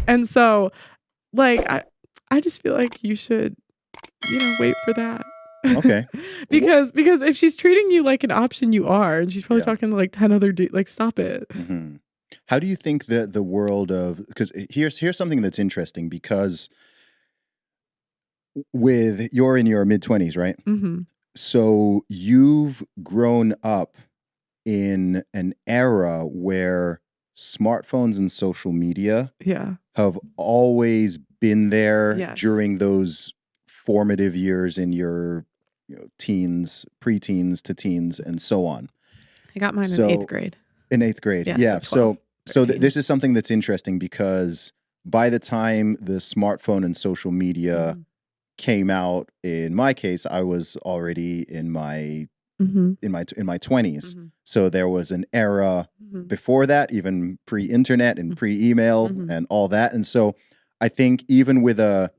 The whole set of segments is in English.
And so, like, I just feel like you should, wait for that. Okay. because if she's treating you like an option, you are, and she's probably talking to like 10 other dudes. Like, stop it. How do you think that the world of, because here's something that's interesting, because you're in your mid-20s, right? So you've grown up in an era where smartphones and social media have always been there during those formative years in your teens, preteens to teens, and so on. I got mine in 8th grade. In 8th grade, yeah. So this is something that's interesting, because by the time the smartphone and social media came out, in my case, I was already in my in my 20s. So there was an era before that, even pre-internet and pre-email and all that. And so I think even with a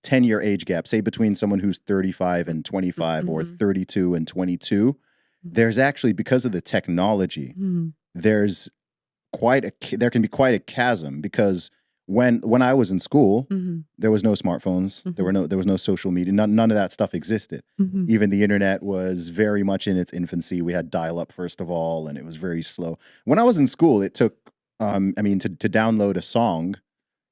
10-year age gap, say between someone who's 35 and 25 or 32 and 22, there's actually, because of the technology, there can be quite a chasm, because when I was in school, there was no smartphones, there was no social media, none of that stuff existed. Even the internet was very much in its infancy. We had dial-up first of all, and it was very slow. When I was in school, it took, to download a song,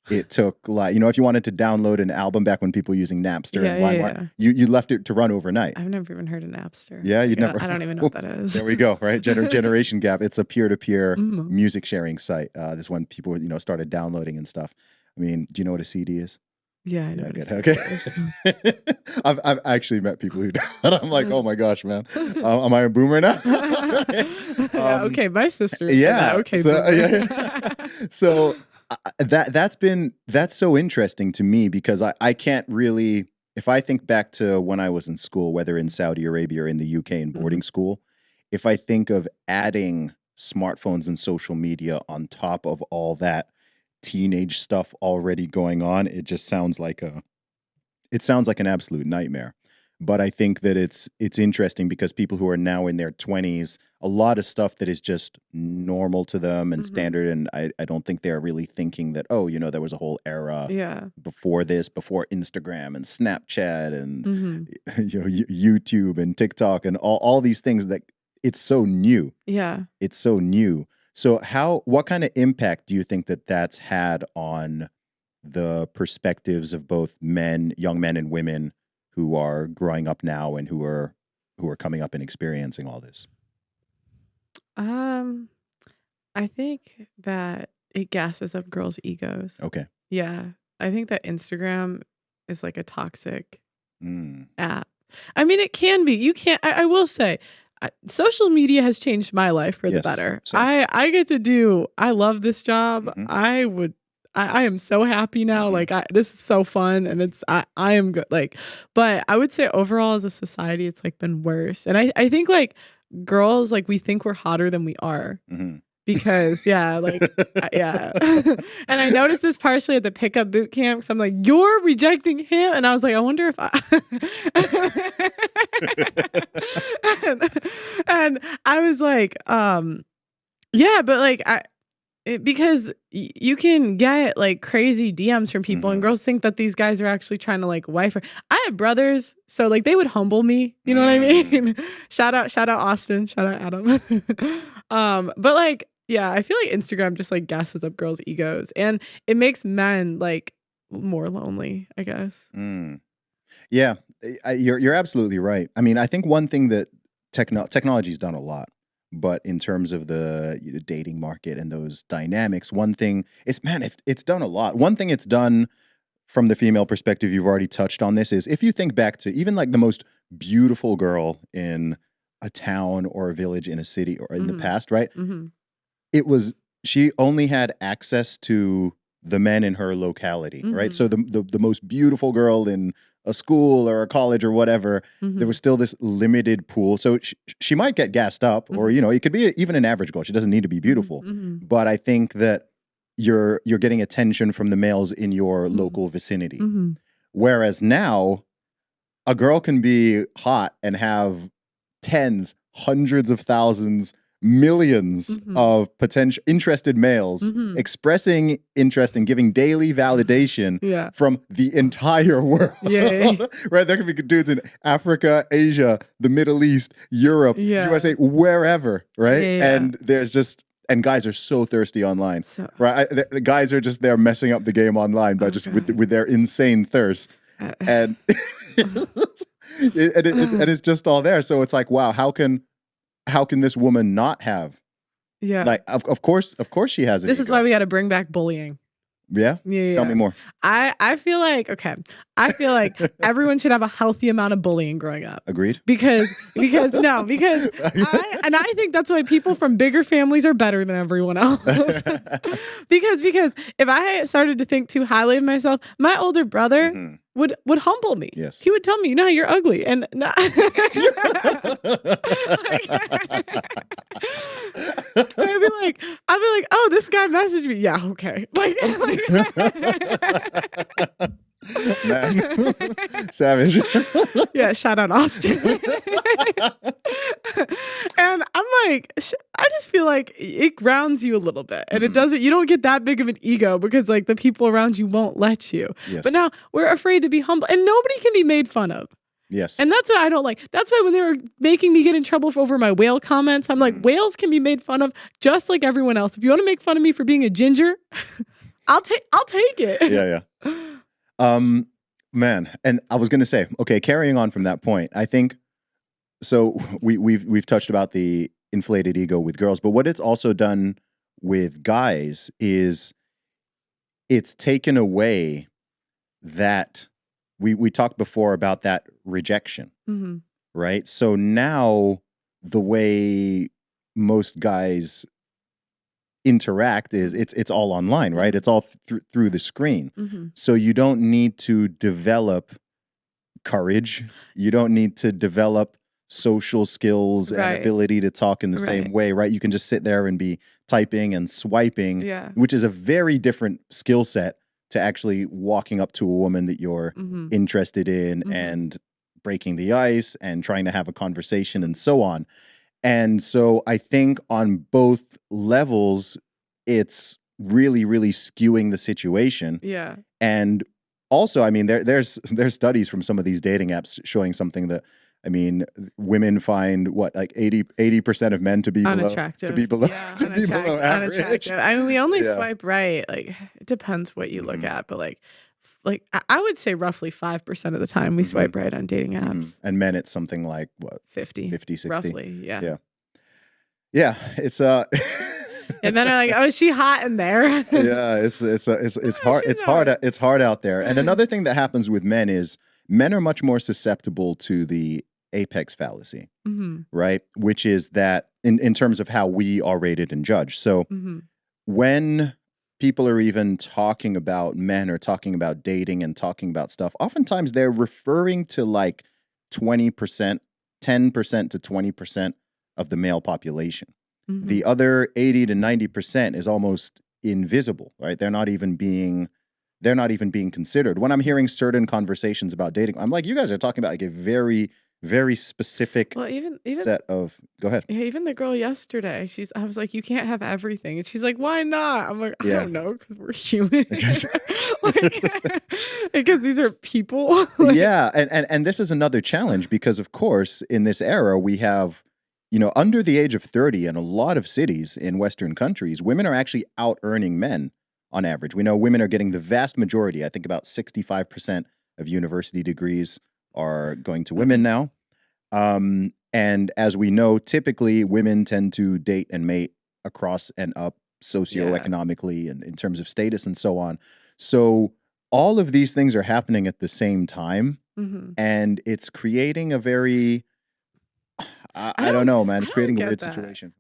it took, like, if you wanted to download an album back when people were using Napster and LimeWire, you left it to run overnight. I've never even heard of Napster. Yeah, you'd never. I don't even know what that is. There we go, right? Generation gap. It's a peer-to-peer music sharing site. This is when people, started downloading and stuff. I mean, do you know what a CD is? Yeah, I know. Good. Okay. I've actually met people who don't. I'm like, oh my gosh, man. Am I a boomer now? Okay, my sister. Okay. So that's so interesting to me, because I can't really, if I think back to when I was in school, whether in Saudi Arabia or in the UK in boarding school, if I think of adding smartphones and social media on top of all that teenage stuff already going on, it just sounds like an absolute nightmare. But I think that it's interesting, because people who are now in their 20s, a lot of stuff that is just normal to them and standard, and I don't think they're really thinking that, there was a whole era before this, before Instagram and Snapchat and YouTube and TikTok and all these things, that it's so new. Yeah. It's so new. So what kind of impact do you think that that's had on the perspectives of both young men and women who are growing up now and who are coming up and experiencing all this? I think that it gasses up girls' egos. Okay. Yeah. I think that Instagram is like a toxic app. I mean, it can be. I will say, social media has changed my life for the better. Same. I love this job. I am so happy now. Like, this is so fun, and I am good. Like, but I would say overall as a society, it's like been worse. And I think like girls, like, we think we're hotter than we are. Because and I noticed this partially at the pickup boot camp. So I'm like, you're rejecting him, and I was like, I wonder if and I was like, but like because you can get like crazy DMs from people, and girls think that these guys are actually trying to like wife her. I have brothers, so like they would humble me. You know what I mean? Shout out Austin. Shout out Adam. But like, yeah, I feel like Instagram just like gasses up girls' egos, and it makes men like more lonely, I guess. Yeah, you're absolutely right. I mean, I think one thing that technology's done a lot, but in terms of the dating market and those dynamics, one thing is, it's done a lot. One thing it's done from the female perspective, you've already touched on this, is if you think back to even like the most beautiful girl in a town or a village in a city or in the past, right? She only had access to the men in her locality, right? So the most beautiful girl in a school or a college or whatever, there was still this limited pool. So she might get gassed up, or it could be even an average girl. She doesn't need to be beautiful. But I think that you're getting attention from the males in your local vicinity. Whereas now, a girl can be hot and have tens, hundreds of thousands millions of potential interested males expressing interest and giving daily validation from the entire world. Right? There can be dudes in Africa, Asia, the Middle East, Europe, USA, wherever, right? And there's just, and guys are so thirsty online, right? The guys are just there messing up the game online by just with their insane thirst. And it's just all there. So it's like, wow, how can this woman not have? Like, of course she has it. This is why we got to bring back bullying. Yeah? Tell me more. I feel like, I feel like everyone should have a healthy amount of bullying growing up. Agreed? Because I think that's why people from bigger families are better than everyone else. because if I started to think too highly of myself, my older brother would humble me. Yes. He would tell me, you're ugly. And I'd be like, oh, this guy messaged me. Yeah, okay. Man. Savage. Yeah, shout out Austin. And I'm like, I just feel like it grounds you a little bit. And it doesn't, you don't get that big of an ego because like the people around you won't let you. Yes. But now we're afraid to be humble and nobody can be made fun of. Yes. And that's what I don't like. That's why when they were making me get in trouble over my whale comments, I'm like, whales can be made fun of just like everyone else. If you want to make fun of me for being a ginger, I'll take it. Yeah. Man, and I was going to say, okay, carrying on from that point, I think, so we've touched about the inflated ego with girls, but what it's also done with guys is it's taken away that, we talked before about that rejection, right? So now the way most guys interact is it's all online, right? It's all through the screen. So you don't need to develop courage. You don't need to develop social skills and ability to talk in the same way, right? You can just sit there and be typing and swiping, which is a very different skill set to actually walking up to a woman that you're interested in and breaking the ice and trying to have a conversation and so on. And so I think on both levels, it's really, really skewing the situation. Yeah. And also, I mean, there's studies from some of these dating apps showing something that, I mean, women find what, like 80% of men to be unattractive. below average. Unattractive. I mean, we only swipe right. Like, it depends what you look at, but like I would say roughly 5% of the time we swipe right on dating apps. And men, it's something like what? 50, 60. Roughly, yeah. Yeah, it's and then are like, oh, is she hot in there? Yeah, it's hard. It's hard out there. And another thing that happens with men is men are much more susceptible to the apex fallacy, right? Which is that in terms of how we are rated and judged. So when people are even talking about men or talking about dating and talking about stuff, oftentimes they're referring to like 20%, 10% to 20% of the male population. The other 80 to 90% is almost invisible, right? They're not even being considered. When I'm hearing certain conversations about dating, I'm like, you guys are talking about like a very, very specific set of, go ahead. Yeah, even the girl yesterday, I was like, you can't have everything. And she's like, why not? I'm like, I don't know, because we're human. Because these are people. Yeah, and this is another challenge because, of course, in this era, we have, under the age of 30 in a lot of cities in Western countries, women are actually out-earning men on average. We know women are getting the vast majority. I think about 65% of university degrees are going to women now. And as we know, typically women tend to date and mate across and up socioeconomically and in terms of status and so on. So all of these things are happening at the same time. And it's creating a very... I don't know, man. It's creating a weird situation.